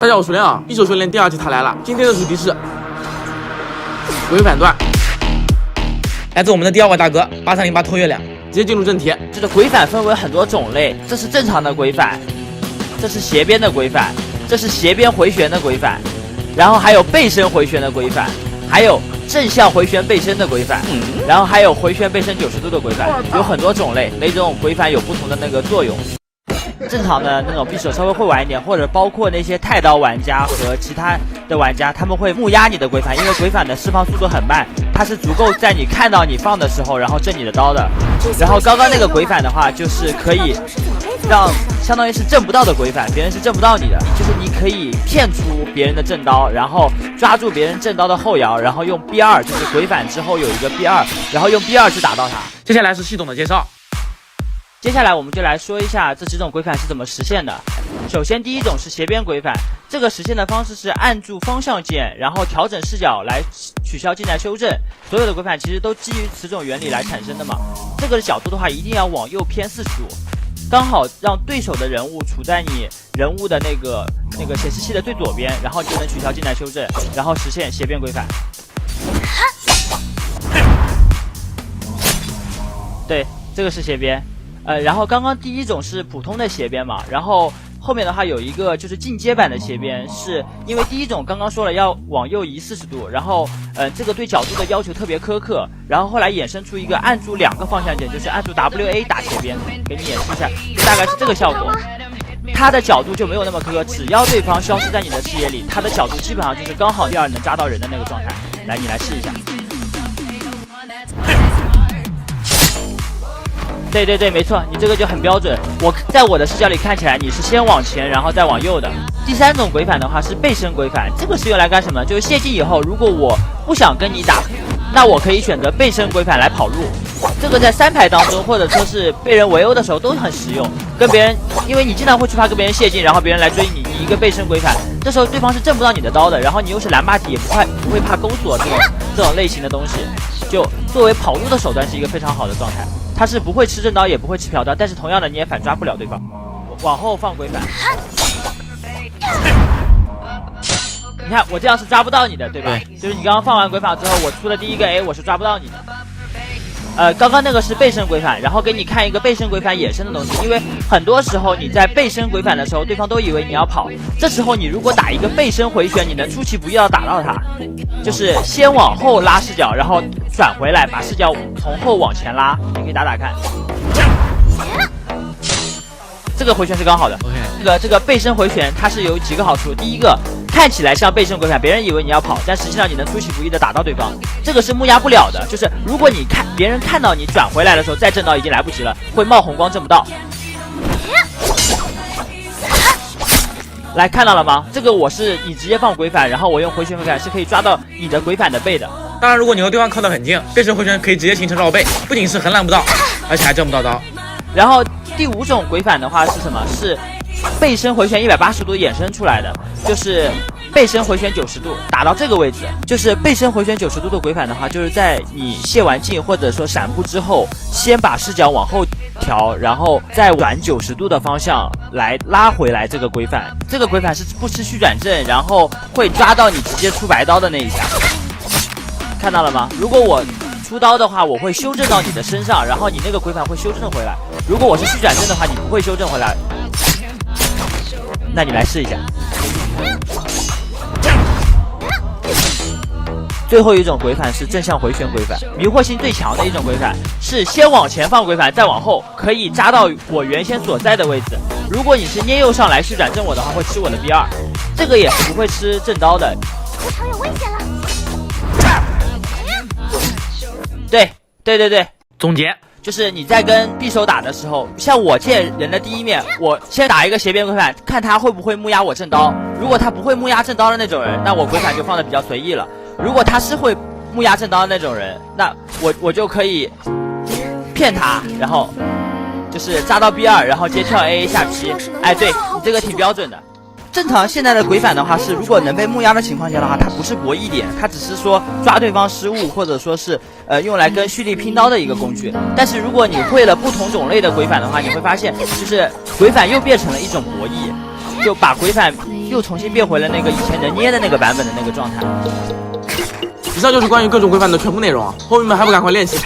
大家好，我是亮啊！一手训练第2期它来了，今天的主题是违反段，来自我们的第2位大哥8308偷月亮。直接进入正题，这个规范分为很多种类，这是正常的规范，这是斜边的规范，这是斜边回旋的规范，然后还有背身回旋的规范，还有正向回旋背身的规范，然后还有回旋背身90度的规范，有很多种类，每种规范有不同的那个作用。正常的那种匕首稍微会晚一点，或者包括那些太刀玩家和其他的玩家，他们会木压你的规范，因为规范的释放速度很慢，它是足够在你看到你放的时候，然后震你的刀的。然后刚刚那个规范的话，就是可以让相当于是震不到的规范，别人是震不到你的，就是你可以骗出别人的震刀，然后抓住别人震刀的后摇，然后用 B2， 就是规范之后有一个 B2， 然后用 B2 去打到它。接下来是系统的介绍。接下来我们就来说一下这几种规范是怎么实现的。首先第一种是斜边规范，这个实现的方式是按住方向键，然后调整视角来取消近战修正。所有的规范其实都基于此种原理来产生的嘛。这个角度的话一定要往右偏40度，刚好让对手的人物处在你人物的那个显示器的最左边，然后就能取消近战修正，然后实现斜边规范。对，这个是斜边。然后刚刚第一种是普通的斜边嘛，然后后面的话有一个就是进阶版的斜边，是因为第一种刚刚说了要往右移40度，然后这个对角度的要求特别苛刻，然后后来衍生出一个按住2个方向键，就是按住 WA 打斜边，给你演示一下，就大概是这个效果。它的角度就没有那么苛刻，只要对方消失在你的视野里，它的角度基本上就是刚好第2能扎到人的那个状态。来，你来试一下。对，没错，你这个就很标准。在我的视角里看起来，你是先往前，然后再往右的。第3种规范的话是背身规范，这个是用来干什么？就是卸技以后，如果我不想跟你打，那我可以选择背身规范来跑路。这个在3排当中，或者说是被人围殴的时候都很实用。跟别人，因为你经常会去怕跟别人卸技，然后别人来追你，你一个背身规范，这时候对方是震不到你的刀的，然后你又是蓝霸体，也不会怕钩锁这种类型的东西，就作为跑路的手段是一个非常好的状态。他是不会吃正刀，也不会吃朴刀，但是同样的你也反抓不了对方。往后放规范，你看我这样是抓不到你的，对吧？对，就是你刚刚放完规范之后，我出了第一个 A， 我是抓不到你的。刚刚那个是背身规范，然后给你看一个背身规范衍生的东西，因为很多时候你在背身规范的时候，对方都以为你要跑，这时候你如果打一个背身回旋，你能出其不意要打到他，就是先往后拉视角，然后转回来，把视角从后往前拉，你可以打打看。这个回旋是刚好的。这个背身回旋它是有几个好处，第一个，看起来像背身规范，别人以为你要跑，但实际上你能出其不意的打到对方，这个是木压不了的。就是如果你别人看到你转回来的时候再震到已经来不及了，会冒红光震不到。来，看到了吗？这个我是你直接放规范，然后我用回旋规范是可以抓到你的规范的背的。当然，如果你和对方靠得很近，背身回旋可以直接形成绕背，不仅是横拦不到，而且还震不到刀。然后第5种规范的话是什么？是背身回旋180度衍生出来的，就是背身回旋90度打到这个位置，就是背身回旋90度的规范的话，就是在你卸完镜或者说闪步之后，先把视角往后调，然后再转90度的方向来拉回来这个规范。这个规范是不吃虚转正，然后会抓到你直接出白刀的那一下。看到了吗？如果我出刀的话，我会修正到你的身上，然后你那个规范会修正回来。如果我是虚转正的话，你不会修正回来。那你来试一下。最后一种规范是正向回旋规范，迷惑性最强的一种规范，是先往前放规范，再往后，可以扎到我原先所在的位置。如果你是捏右上来虚转正我的话，会吃我的 B2， 这个也是不会吃正刀的。球场有危险了。对，总结就是你在跟匕首打的时候，像我见人的第一面，我先打一个斜边规范，看他会不会木压我正刀。如果他不会木压正刀的那种人，那我规范就放的比较随意了。如果他是会木压正刀的那种人，那我就可以骗他，然后就是扎到 B2， 然后接跳 A 下 P。哎，对，你这个挺标准的。正常现在的规范的话是，如果能被木压的情况下的话，它不是博弈点，它只是说抓对方失误，或者说是用来跟蓄力拼刀的一个工具。但是如果你会了不同种类的规范的话，你会发现就是规范又变成了一种博弈。就把规范又重新变回了那个以前人捏的那个版本的那个状态。以上就是关于各种规范的全部内容啊，后面们还不赶快练起来！